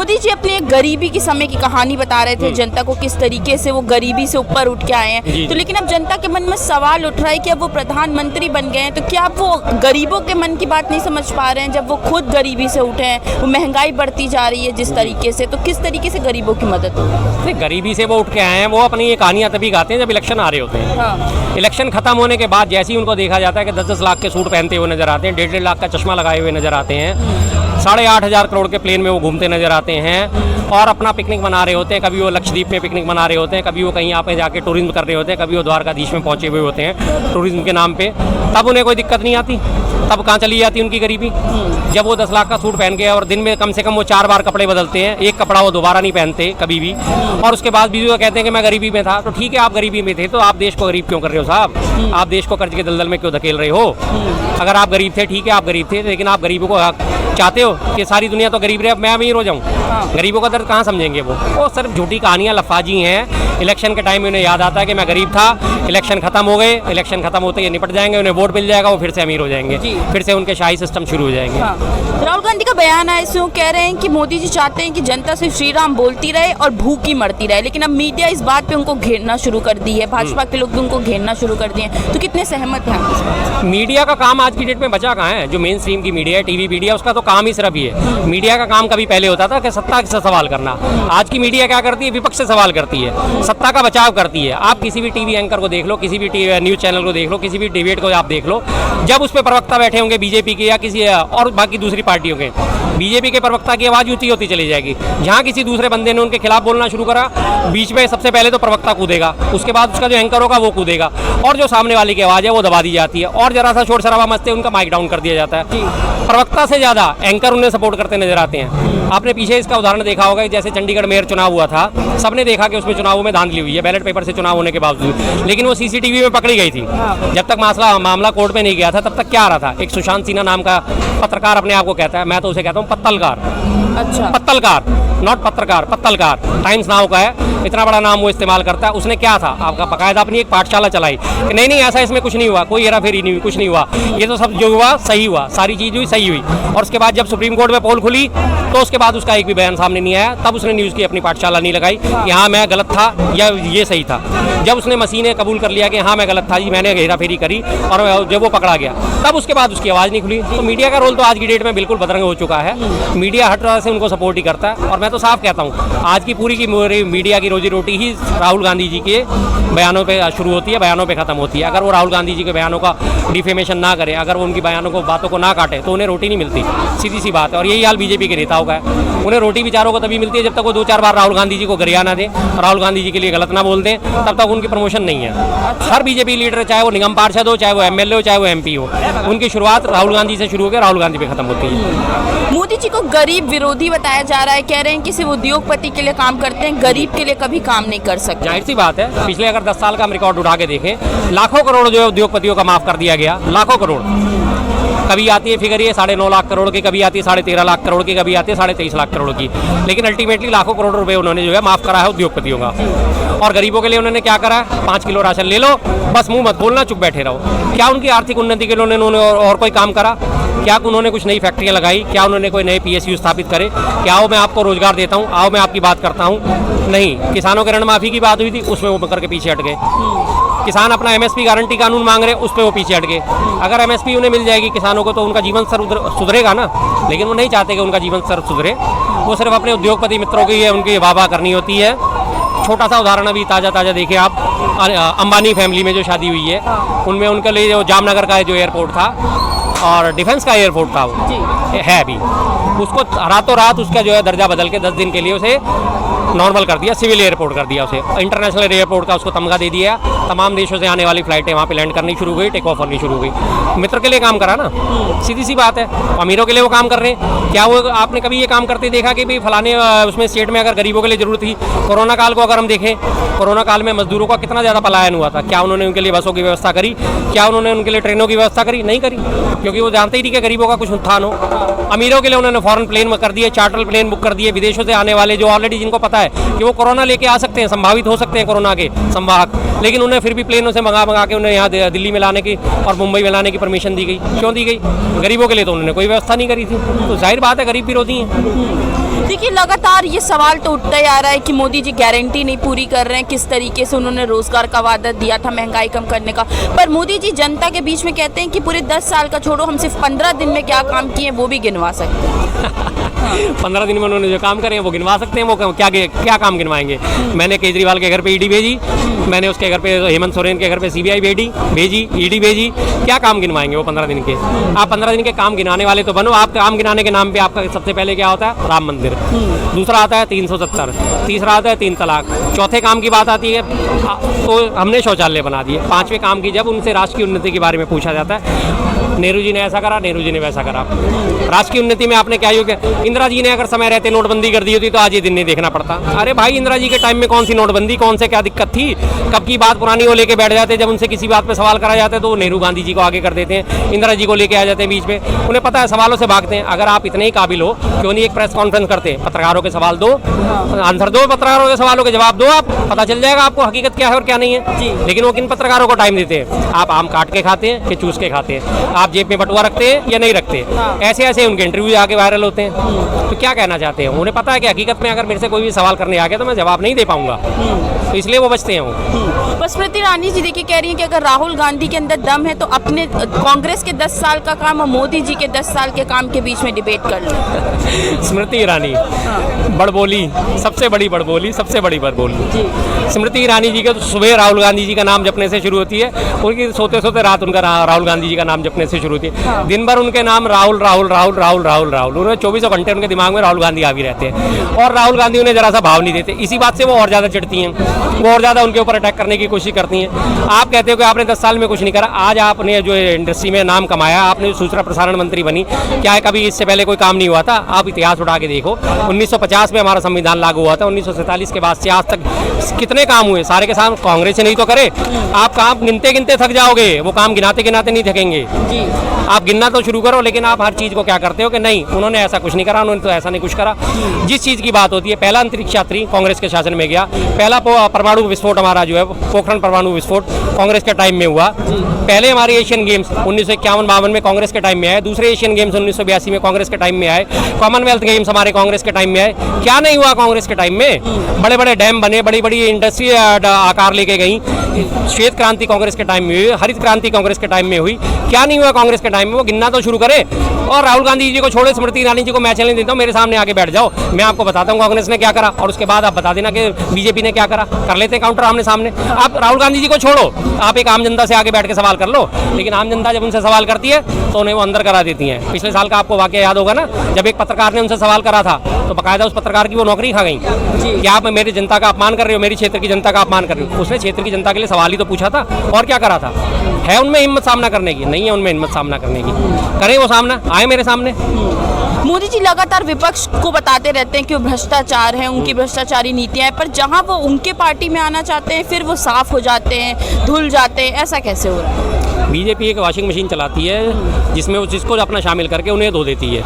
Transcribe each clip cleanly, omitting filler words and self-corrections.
मोदी जी अपनी एक गरीबी के समय की कहानी बता रहे थे जनता को, किस तरीके से वो गरीबी से ऊपर उठ के आए हैं। तो लेकिन अब जनता के मन में सवाल उठ रहा है कि अब वो प्रधानमंत्री बन गए हैं, तो क्या अब वो गरीबों के मन की बात नहीं समझ पा रहे हैं? जब वो खुद गरीबी से उठे हैं, वो महंगाई बढ़ती जा रही है जिस तरीके से, तो किस तरीके से गरीबों की मदद हो? गरीबी से वो उठ के आए हैं, वो अपनी ये कहानियाँ तभी गाते हैं जब इलेक्शन आ रहे होते हैं। हाँ। इलेक्शन खत्म होने के बाद जैसे ही उनको देखा जाता है कि 10-10 लाख के सूट पहनते हुए नजर आते हैं, 1.5 लाख का चश्मा लगाए हुए नजर आते हैं, 8,500 करोड़ के प्लेन में वो घूमते नजर आते हैं और अपना पिकनिक मना रहे होते हैं। कभी वो लक्षद्वीप में पिकनिक मना रहे होते हैं, कभी वो कहीं यहाँ पे जाके टूरिज्म कर रहे होते हैं, कभी वो द्वारकाधीश में पहुंचे हुए होते हैं टूरिज्म के नाम पे। तब उन्हें कोई दिक्कत नहीं आती, तब कहाँ चली जाती उनकी गरीबी? जब वो 10 लाख का सूट पहन के और दिन में कम से कम वो 4 बार कपड़े बदलते हैं, एक कपड़ा वो दोबारा नहीं पहनते कभी भी, और उसके बाद भी वो कहते हैं कि मैं गरीबी में था। तो ठीक है, आप गरीबी में थे तो आप देश को गरीब क्यों कर रहे हो साहब? आप देश को कर्ज के दलदल में क्यों धकेल रहे हो? अगर आप गरीब थे, ठीक है आप गरीब थे, लेकिन आप गरीबों को चाहते हो कि सारी दुनिया तो गरीब रहे, अब मैं अमीर हो जाऊँ? गरीबों का दर्द कहाँ समझेंगे वो सिर्फ झूठी कहानियाँ, लफाजी हैं। इलेक्शन के टाइम में उन्हें याद आता है कि मैं गरीब था, इलेक्शन खत्म हो गए, इलेक्शन खत्म होते ही निपट जाएंगे, उन्हें वोट मिल जाएगा, वो फिर से अमीर हो जाएंगे, फिर से उनके शाही सिस्टम शुरू हो जाएंगे। राहुल गांधी का बयान आया, इसमें वो कह रहे हैं कि मोदी जी चाहते हैं कि जनता सिर्फ श्री राम बोलती रहे और भूखी मरती रहे, लेकिन अब मीडिया इस बात पे उनको घेरना शुरू कर दी है, भाजपा के लोग भी उनको घेरना शुरू कर दिए हैं, तो कितने सहमत हैं? मीडिया का काम आज की डेट में बचा कहाँ है? जो मेन स्ट्रीम की मीडिया है, टीवी मीडिया, उसका तो काम ही सिर्फ ये है। मीडिया का काम कभी पहले होता था कि सत्ता से सवाल करना। आज की मीडिया क्या करती है? विपक्ष से सवाल करती है, सत्ता का बचाव करती है। आप किसी भी टीवी एंकर को देख लो, किसी भी न्यूज चैनल को देख लो, किसी भी डिबेट को आप देख लो, जब उस पर प्रवक्ता बैठे होंगे बीजेपी के या किसी और बाकी दूसरी पार्टियों के, बीजेपी के प्रवक्ता की आवाज ऊंची होती चली जाएगी। जहां किसी दूसरे बंदे ने उनके खिलाफ बोलना शुरू करा, बीच में सबसे पहले तो प्रवक्ता कूदेगा, उसके बाद उसका जो एंकर होगा वो कूदेगा, और जो सामने वाले की आवाज है वो दबा दी जाती है, और जरा सा शोर शराबा मचते उनका माइक डाउन कर दिया जाता है। प्रवक्ता से ज्यादा एंकर उन्हें सपोर्ट करते नजर आते हैं। आपने पीछे इसका उदाहरण देखा होगा, जैसे चंडीगढ़ मेयर चुनाव हुआ था, सबने देखा कि उसमें चुनावों में धांधली हुई है, बैलेट पेपर से चुनाव होने के बावजूद, लेकिन वो सीसीटीवी में पकड़ी गई थी। जब तक मामला कोर्ट में नहीं गया था, तब तक क्या आ रहा था? एक सुशांत सिन्हा नाम का पत्रकार अपने आप को कहता है, मैं तो उसे कहता हूँ पत्तलकार। अच्छा, पत्तलकार, नॉट पत्रकार, पत्तलकार। टाइम्स नाउ का है, इतना बड़ा नाम वो इस्तेमाल करता है। उसने क्या था, आपका बकायदा अपनी एक पाठशाला चलाई कि नहीं नहीं ऐसा इसमें कुछ नहीं हुआ, कोई हेराफेरी नहीं हुई, कुछ नहीं हुआ, ये तो सब जो हुआ सही हुआ, सारी चीज हुई सही हुई। और उसके बाद जब सुप्रीम कोर्ट में पोल खुली तो उसके बाद उसका एक भी बयान सामने नहीं आया, तब उसने न्यूज़ की अपनी पाठशाला नहीं लगाई कि हाँ मैं गलत था या ये सही था। जब उसने मसीह ने कबूल कर लिया कि हाँ मैं गलत था जी, मैंने हेराफेरी करी, और जब वो पकड़ा गया तब उसके बाद उसकी आवाज़ नहीं खुली। तो मीडिया का रोल तो आज की डेट में बिल्कुल बदरंग हो चुका है। मीडिया हर तरह से उनको सपोर्ट ही करता है, और मैं तो साफ कहता हूँ आज की पूरी की मीडिया की रोजी रोटी ही राहुल गांधी जी के बयानों पे शुरू होती है, बयानों पे खत्म होती है। अगर वो राहुल गांधी जी के बयानों का डिफेमेशन ना करे, अगर वो उनकी बयानों को बातों को ना काटे, तो उन्हें रोटी नहीं मिलती, सीधी सी बात है। और यही हाल बीजेपी के नेताओं का है, उन्हें रोटी विचारों को तभी मिलती है जब तक वो 2-4 बार राहुल गांधी जी को गरिया ना दें, राहुल गांधी जी के लिए गलत ना बोल दें, तब तक उनकी प्रमोशन नहीं है। हर बीजेपी लीडर, चाहे वो निगम पार्षद हो, चाहे वो एमएलए हो, चाहे वो एमपी हो, उनकी शुरुआत राहुल गांधी से शुरू होकर राहुल गांधी पे खत्म होती है। मोदी जी को गरीब विरोधी बताया जा रहा है, कह रहे हैं कि सिर्फ उद्योगपति के लिए काम करते हैं, गरीब के लिए कभी काम नहीं कर सकते। जाहिर सी बात है, पिछले अगर 10 साल का हम रिकॉर्ड उठा के देखें, लाखों करोड़ जो है उद्योगपतियों का माफ कर दिया गया, लाखों करोड़। कभी आती है फिगर ये 9.5 लाख करोड़ की, कभी आती है 13.5 लाख करोड़ की, कभी आती है 23.5 लाख करोड़ की, लेकिन अल्टीमेटली लाखों करोड़ रुपए उन्होंने जो है माफ करा है उद्योगपतियों का। और गरीबों के लिए उन्होंने क्या करा? 5 किलो राशन ले लो, बस मुंह मत बोलना, चुप बैठे रहो। क्या उनकी आर्थिक उन्नति के लिए उन्होंने और कोई काम करा? क्या उन्होंने कुछ नई फैक्ट्रियाँ लगाई? क्या उन्होंने कोई नए PSU स्थापित करे? क्या आओ मैं आपको रोजगार देता हूँ, आओ मैं आपकी बात करता हूँ? नहीं। किसानों के ऋण माफी की बात हुई थी, उसमें वो करके पीछे हट गए। किसान अपना MSP गारंटी कानून मांग रहे, उस पर वो पीछे हट गए। अगर MSP उन्हें मिल जाएगी किसानों को, तो उनका जीवन स्तर सुधरेगा ना, लेकिन वो नहीं चाहते कि उनका जीवन स्तर सुधरे। वो सिर्फ अपने उद्योगपति मित्रों की उनकी वाह करनी होती है। छोटा सा उदाहरण अभी ताज़ा देखिए आप, अंबानी फैमिली में जो शादी हुई है, उनमें उनके लिए जो जामनगर का जो एयरपोर्ट था और डिफेंस का एयरपोर्ट था वो है अभी, उसको रातों रात उसका जो है दर्जा बदल के 10 दिन के लिए उसे नॉर्मल कर दिया, सिविल एयरपोर्ट कर दिया उसे, इंटरनेशनल एयरपोर्ट का उसको तमगा दे दिया। तमाम देशों से आने वाली फ्लाइटें वहाँ पे लैंड करनी शुरू हुई, टेक ऑफ होनी शुरू हुई। मित्र के लिए काम करा ना, सीधी सी बात है। अमीरों के लिए वो काम कर रहे हैं। क्या वो आपने कभी ये काम करते देखा कि भाई फलाने उसमें स्टेट में अगर गरीबों के लिए जरूरत थी? कोरोना काल को अगर हम देखें, कोरोना काल में मजदूरों का कितना ज़्यादा पलायन हुआ था। क्या उन्होंने उनके लिए बसों की व्यवस्था करी? क्या उन्होंने उनके लिए ट्रेनों की व्यवस्था करी? नहीं करी, क्योंकि वो जानते ही नहीं कि गरीबों का कुछ उत्थान हो। अमीरों के लिए उन्होंने फॉरेन प्लेन कर दिए, चार्टर प्लेन बुक कर दिए, विदेशों से आने वाले जो ऑलरेडी जिनको पता है कि वो कोरोना लेके आ सकते हैं, संभावित हो सकते हैं कोरोना के संवाहक, लेकिन उन्हें फिर भी प्लेनों से मंगा के उन्हें यहाँ दिल्ली में लाने की और मुंबई में लाने की परमिशन दी गई। क्यों दी गई? गरीबों के लिए तो उन्होंने कोई व्यवस्था नहीं करी थी। तो जाहिर बात है गरीब विरोधी हैं। देखिए लगातार ये सवाल तो उठता ही आ रहा है कि मोदी जी गारंटी नहीं पूरी कर रहे हैं, किस तरीके से उन्होंने रोजगार का वादा दिया था महंगाई कम करने का, पर मोदी जी जनता के बीच में कहते हैं कि पूरे 10 साल का छोड़ो, हम सिर्फ 15 दिन में क्या काम किए वो भी गिनवा सकते हैं। 15 दिन में उन्होंने जो काम करे हैं वो गिनवा सकते हैं। वो क्या काम गिनवाएंगे? मैंने केजरीवाल के घर पे ईडी भेजी, मैंने उसके घर पे हेमंत सोरेन के घर पे सीबीआई भेजी, ईडी भेजी, क्या काम गिनवाएंगे वो 15 दिन के? आप 15 दिन के काम गिनाने वाले तो बनो। आप काम गिनाने के नाम पे आपका सबसे पहले क्या होता है? राम मंदिर। दूसरा आता है 370, तीसरा आता है 3 तलाक, चौथे काम की बात आती है तो हमने शौचालय बना दिए। 5वें काम की जब उनसे राष्ट्र की उन्नति के बारे में पूछा जाता है, नेहरू जी ने ऐसा करा, नेहरू जी ने वैसा करा। राष्ट्र की उन्नति में आपने क्या योग? इंदिरा जी ने अगर समय रहते नोटबंदी कर दी होती तो आज ये दिन नहीं देखना पड़ता। अरे भाई, इंदिरा जी के टाइम में कौन सी नोटबंदी, कौन से क्या दिक्कत थी? कब की बात पुरानी वो लेके बैठ जाते। जब उनसे किसी बात पे सवाल करा जाता है तो वो नेहरू गांधी जी को आगे कर देते हैं, इंदिरा जी को लेके आ जाते हैं बीच में। उन्हें पता है सवालों से भागते हैं। अगर आप इतने ही काबिल हो, क्यों नहीं एक प्रेस कॉन्फ्रेंस करते? पत्रकारों के सवाल दो, आंसर दो, पत्रकारों के सवालों के जवाब दो, आप पता चल जाएगा आपको हकीकत क्या है और क्या नहीं है। लेकिन वो किन पत्रकारों को टाइम देते हैं? आप आम काट के खाते हैं कि चूस के खाते हैं? आप जेब में बटुआ रखते हैं या नहीं रखते? ऐसे ऐसे उनके इंटरव्यू आके वायरल होते हैं। तो क्या कहना चाहते हैं? उन्हें पता है कि हकीकत में अगर मेरे से कोई भी सवाल करने आ गया तो मैं जवाब नहीं दे पाऊंगा, तो इसलिए वो बचते हैं। वो स्मृति ईरानी जी देखिए कह रही हैं कि अगर राहुल गांधी के अंदर दम है तो अपने कांग्रेस के 10 साल का काम और मोदी जी के 10 साल के काम के बीच में डिबेट कर लें। स्मृति ईरानी बड़बोली, सबसे बड़ी बड़बोली, सबसे बड़ी बड़बोली। स्मृति ईरानी जी के तो सुबह राहुल गांधी जी का नाम जपने से शुरू होती है, उनकी सोते सोते रात उनका राहुल गांधी जी का नाम जपने से शुरू होती है। दिन भर उनके नाम राहुल राहुल राहुल राहुल राहुल राहुल, उन्हें 24 घंटे उनके दिमाग में राहुल गांधी आ भी रहते हैं और राहुल गांधी उन्हें जरा सा भाव नहीं देते। इसी बात से वो और ज़्यादा चिढ़ती हैं, वो और ज़्यादा उनके ऊपर अटैक करने की कोशिश करती हैं। आप कहते हो कि आपने 10 साल में कुछ नहीं करा। आज आपने जो इंडस्ट्री में नाम कमाया, आपने सूचना प्रसारण मंत्री बनी, क्या है कभी इससे पहले कोई काम नहीं हुआ था? आप इतिहास उठा के देखो। 1950 में हमारा संविधान लागू हुआ था, 1947 के बाद से आज तक कितने काम हुए? सारे के साथ कांग्रेस से नहीं तो करे। आप काम गिनते गिनते थक जाओगे, वो काम गिनाते गिनाते नहीं थकेंगे। आप गिनना तो शुरू करो, लेकिन आप हर चीज़ को क्या करते हो कि नहीं उन्होंने ऐसा कुछ नहीं करा, उन्होंने तो ऐसा नहीं कुछ करा। जिस चीज़ की बात होती है, पहला अंतरिक्ष यात्री कांग्रेस के शासन में गया, पहला परमाणु विस्फोट हमारा जो है पोखरण परमाणु विस्फोट कांग्रेस के टाइम में हुआ। पहले हमारे एशियन गेम्स 1951-52 में कांग्रेस के टाइम में आए, दूसरे एशियन गेम्स 1982 में कांग्रेस के टाइम में आए, कॉमनवेल्थ गेम्स हमारे कांग्रेस के टाइम में आए। क्या नहीं हुआ कांग्रेस के टाइम में? बड़े बड़े डैम बने, बड़ी बड़ी इंडस्ट्री आकार लेके गई। श्वेत क्रांति कांग्रेस के टाइम में हुई, हरित क्रांति कांग्रेस के टाइम में हुई। क्या नहीं हुआ कांग्रेस के टाइम में? वो गिनना तो शुरू करे। और राहुल गांधी जी को छोड़े, स्मृति ईरानी जी को मैं चैलेंज देता हूँ, मेरे सामने आके बैठ जाओ, मैं आपको बताता हूँ कांग्रेस ने क्या करा और उसके बाद आप बता देना कि बीजेपी ने क्या करा। कर लेते हैं काउंटर आमने सामने। आप राहुल गांधी जी को छोड़ो, आप एक आम जनता से आके बैठ के सवाल कर लो। लेकिन आम जनता जब उनसे सवाल करती है तो उन्हें वो अंदर करा देती हैं। पिछले साल का आपको वाकया याद होगा ना, जब एक पत्रकार ने उनसे सवाल करा था तो बाकायदा उस पत्रकार की वो नौकरी खा गई कि आप मेरी जनता का अपमान कर रहे हो, मेरी क्षेत्र की जनता का अपमान कर रहे हो। उसने क्षेत्र की जनता के लिए सवाल ही तो पूछा था और क्या करा था? है उनमें हिम्मत सामना करने की? नहीं है उनमें हिम्मत सामना करने की। करें वो सामना, आए मेरे सामने। मोदी जी लगातार विपक्ष को बताते रहते हैं कि वो भ्रष्टाचार है, उनकी भ्रष्टाचारी नीतियां हैं, पर जहां वो उनके पार्टी में आना चाहते हैं फिर वो साफ हो जाते हैं, धुल जाते हैं। ऐसा कैसे हो रहा है? बीजेपी एक वॉशिंग मशीन चलाती है जिसमें वो जिसको अपना शामिल करके उन्हें धो देती है।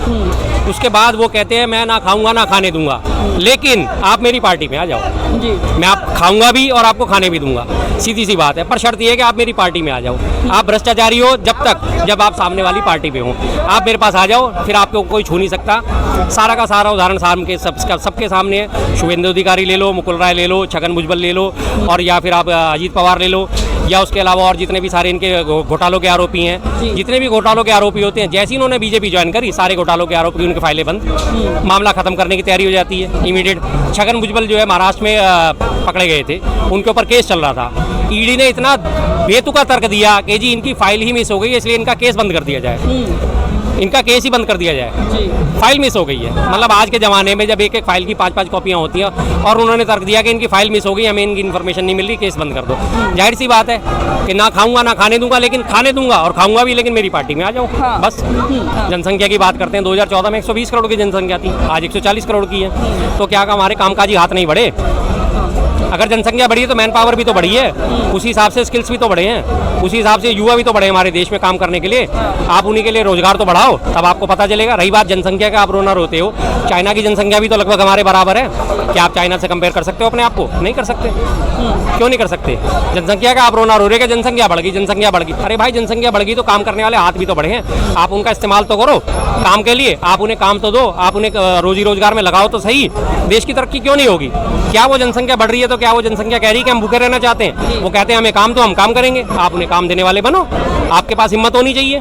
उसके बाद वो कहते हैं मैं ना खाऊंगा ना खाने दूंगा, लेकिन आप मेरी पार्टी में आ जाओ जी, मैं आप खाऊंगा भी और आपको खाने भी दूंगा। सीधी सी बात है, पर शर्त यह है कि आप मेरी पार्टी में आ जाओ। आप भ्रष्टाचारी हो जब आप सामने वाली पार्टी पे हो, आप मेरे पास आ जाओ, फिर आपको कोई छू नहीं सकता। सारा का सारा उदाहरण सामने सबके सामने है। शुभेंदु अधिकारी ले लो, मुकुल राय ले लो, छगन भुजबल ले लो, और या फिर आप अजीत पवार ले लो, या उसके अलावा और जितने भी सारे इनके घोटालों के आरोपी हैं, जितने भी घोटालों के आरोपी होते हैं, जैसे ही उन्होंने बीजेपी ज्वाइन करी सारे घोटालों के आरोपी उनकी फाइलें बंद, मामला खत्म करने की तैयारी हो जाती है इमीडिएट। छगन भुजबल जो है महाराष्ट्र में पकड़े गए थे, उनके ऊपर केस चल रहा था। ईडी ने इतना बेतुका तर्क दिया कि जी इनकी फाइल ही मिस हो गई है, इसलिए इनका केस बंद कर दिया जाए, इनका केस ही बंद कर दिया जाए, फाइल मिस हो गई है। मतलब आज के ज़माने में जब एक एक फाइल की 5-5 कॉपियाँ होती हैं और उन्होंने तर्क दिया कि इनकी फाइल मिस हो गई, हमें इनकी इन्फॉर्मेशन नहीं मिल रही, केस बंद कर दो। जाहिर सी बात है कि ना खाऊंगा ना खाने दूंगा, लेकिन खाने दूंगा और खाऊंगा भी, लेकिन मेरी पार्टी में आ जाओ। हाँ। बस जनसंख्या की बात करते हैं, 2014 में 120 करोड़ की जनसंख्या थी, आज 140 करोड़ की है। तो क्या हमारे कामकाजी हाथ नहीं बढ़े? अगर जनसंख्या बढ़ी है तो मैन पावर भी तो बढ़ी है, उसी हिसाब से स्किल्स भी तो बढ़े हैं, उसी हिसाब से युवा भी तो बढ़े हमारे देश में काम करने के लिए। आप उन्हीं के लिए रोजगार तो बढ़ाओ, तब आपको पता चलेगा। रही बात जनसंख्या का, आप रोना रोते हो, चाइना की जनसंख्या भी तो लगभग हमारे बराबर है। क्या आप चाइना से कंपेयर कर सकते हो अपने आप को? नहीं कर सकते। क्यों नहीं कर सकते? जनसंख्या का आप रोना रो रहे, जनसंख्या बढ़ गई, जनसंख्या बढ़ गई। अरे भाई जनसंख्या बढ़ गई तो काम करने वाले हाथ भी तो बढ़े हैं, आप उनका इस्तेमाल तो करो काम के लिए, आप उन्हें काम तो दो, आप उन्हें रोजी रोजगार में लगाओ तो सही। देश की तरक्की क्यों नहीं होगी? क्या वो जनसंख्या बढ़ रही है तो क्या वो जनसंख्या कह रही है कि हम भूखे रहना चाहते हैं? वो कहते हैं हमें काम, तो हम काम करेंगे, आप उन्हें काम देने वाले बनो। आपके पास हिम्मत होनी चाहिए।